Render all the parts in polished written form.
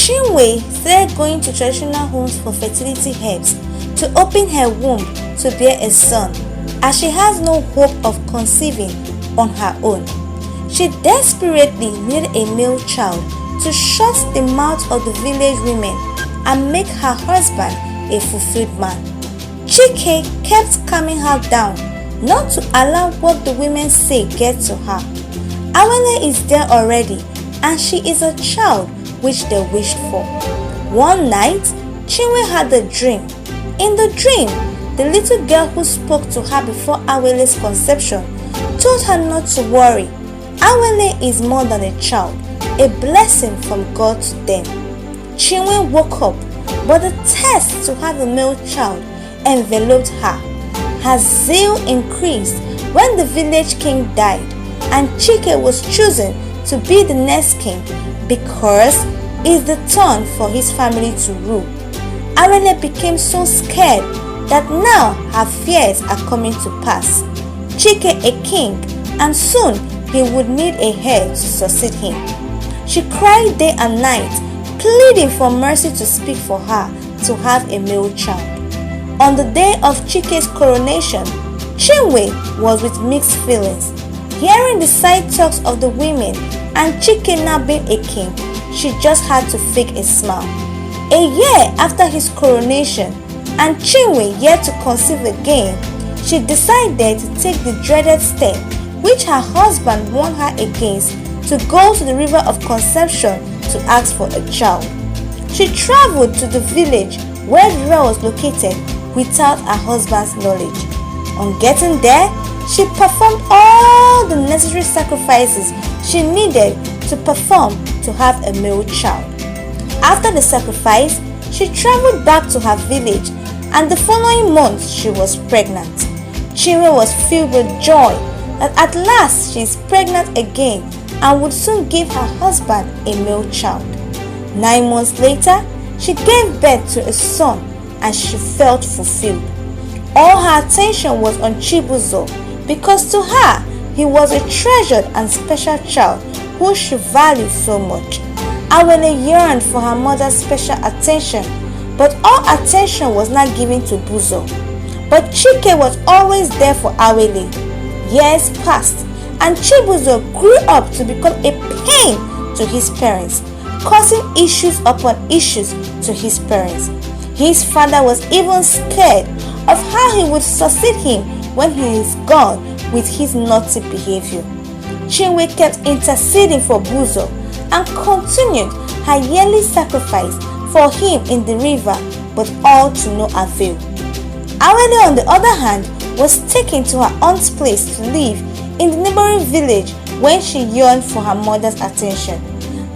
Chinwe started going to traditional homes for fertility herbs to open her womb to bear a son, as she has no hope of conceiving on her own. She desperately needed a male child to shut the mouth of the village women and make her husband a fulfilled man. Chike kept calming her down not to allow what the women say get to her. Awele is there already, and she is a child which they wished for. One night, Chinwe had a dream. In the dream, the little girl who spoke to her before Awele's conception told her not to worry. Awele is more than a child, a blessing from God to them. Chinwe woke up, but the test to have a male child enveloped her. Her zeal increased when the village king died, and Chike was chosen to be the next king because it's the turn for his family to rule. Awele became so scared that now her fears are coming to pass. Chike a king, and soon he would need a heir to succeed him. She cried day and night, pleading for mercy to speak for her to have a male child. On the day of Chike's coronation, Chinwe was with mixed feelings. Hearing the side talks of the women and Chike now being a king, she just had to fake a smile. A year after his coronation, and Chinwe yet to conceive again, she decided to take the dreaded step which her husband warned her against, to go to the river of conception to ask for a child. She traveled to the village where the river was located without her husband's knowledge. On getting there, she performed all the necessary sacrifices she needed to perform to have a male child. After the sacrifice, she traveled back to her village, and the following month she was pregnant. Chinwe was filled with joy that at last she is pregnant again and would soon give her husband a male child. 9 months later, she gave birth to a son, and she felt fulfilled. All her attention was on Chibuzo, because to her he was a treasured and special child who she valued so much. Awele yearned for her mother's special attention, but all attention was not given to Buzo. But Chike was always there for Awele. Years passed, and Chibuzo grew up to become a pain to his parents, causing issues upon issues to his parents. His father was even scared of how he would succeed him when he is gone with his naughty behavior. Chinwe kept interceding for Buzo and continued her yearly sacrifice for him in the river, but all to no avail. Awele, on the other hand, was taken to her aunt's place to live in the neighboring village when she yearned for her mother's attention.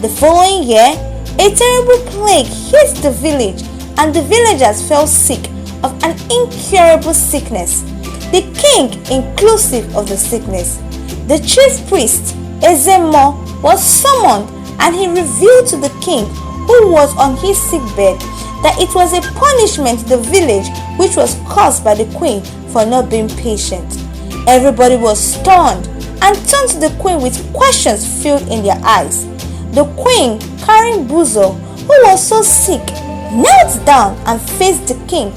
The following year, a terrible plague hit the village, and the villagers fell sick of an incurable sickness, the king inclusive of the sickness. The chief priest, Ezemo, was summoned, and he revealed to the king, who was on his sickbed, that it was a punishment to the village which was caused by the queen for not being patient. Everybody was stunned and turned to the queen with questions filled in their eyes. The queen, carrying Buzo, who was so sick, knelt down and faced the king,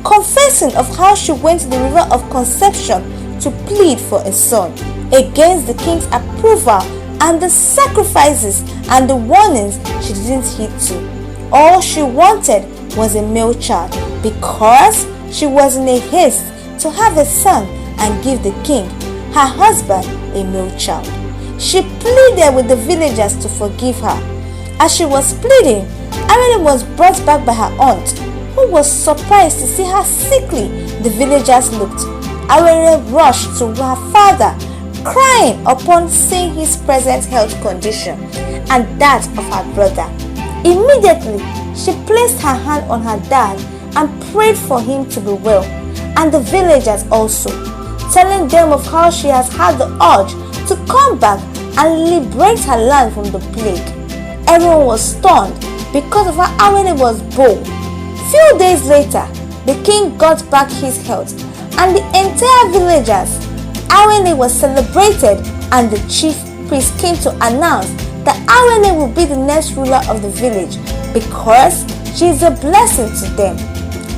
confessing of how she went to the river of conception to plead for a son, against the king's approval and the sacrifices and the warnings she didn't heed to. All she wanted was a male child, because she was in a haste to have a son and give the king, her husband, a male child. She pleaded with the villagers to forgive her. As she was pleading, Awele was brought back by her aunt, who was surprised to see how sickly the villagers looked. Awele rushed to her father, crying upon seeing his present health condition and that of her brother. Immediately, she placed her hand on her dad and prayed for him to be well, and the villagers also, telling them of how she has had the urge to come back and liberate her land from the plague. Everyone was stunned because of how Awele was bold. Few days later, the king got back his health, and the entire villagers. Awele was celebrated, and the chief priest came to announce that Awele will be the next ruler of the village, because she is a blessing to them.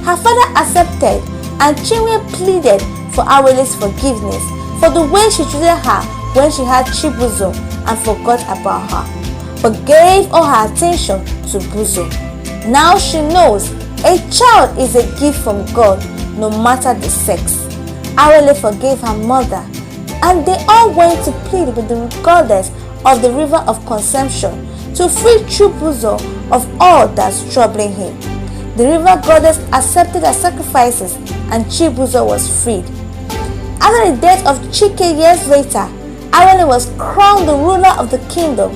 Her father accepted, and Chinwe pleaded for Awele's forgiveness for the way she treated her when she had Chibuzo and forgot about her, but gave all her attention to Buzo. Now she knows a child is a gift from God, no matter the sex. Awele forgave her mother, and they all went to plead with the goddess of the river of consumption to free Chibuzo of all that's troubling him. The river goddess accepted her sacrifices, and Chibuzo was freed. After the death of Chike years later, Awele was crowned the ruler of the kingdom,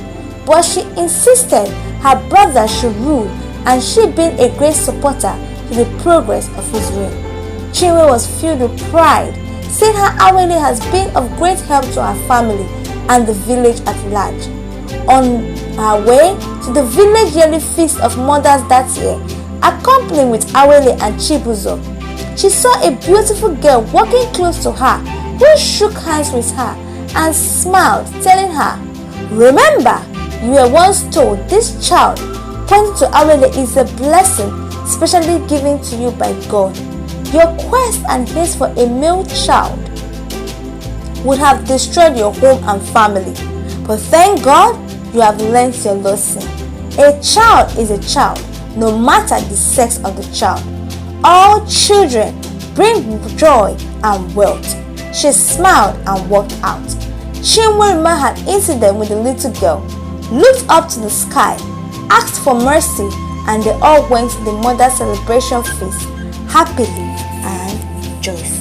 but she insisted her brother should rule, and she being a great supporter to the progress of his reign. Chinwe was filled with pride, saying how Awele has been of great help to her family and the village at large. On her way to the village yearly feast of mothers that year, accompanied with Awele and Chibuzo, she saw a beautiful girl walking close to her, who shook hands with her and smiled, telling her, "Remember, you were once told this child," pointing to Awele, "is a blessing specially given to you by God. Your quest and haste for a male child would have destroyed your home and family, but thank God you have learned your lesson. A child is a child, no matter the sex of the child. All children bring joy and wealth." She smiled and walked out. Chinwe remembered her incident with the little girl, looked up to the sky, asked for mercy, and they all went to the mother celebration feast happily and joyfully.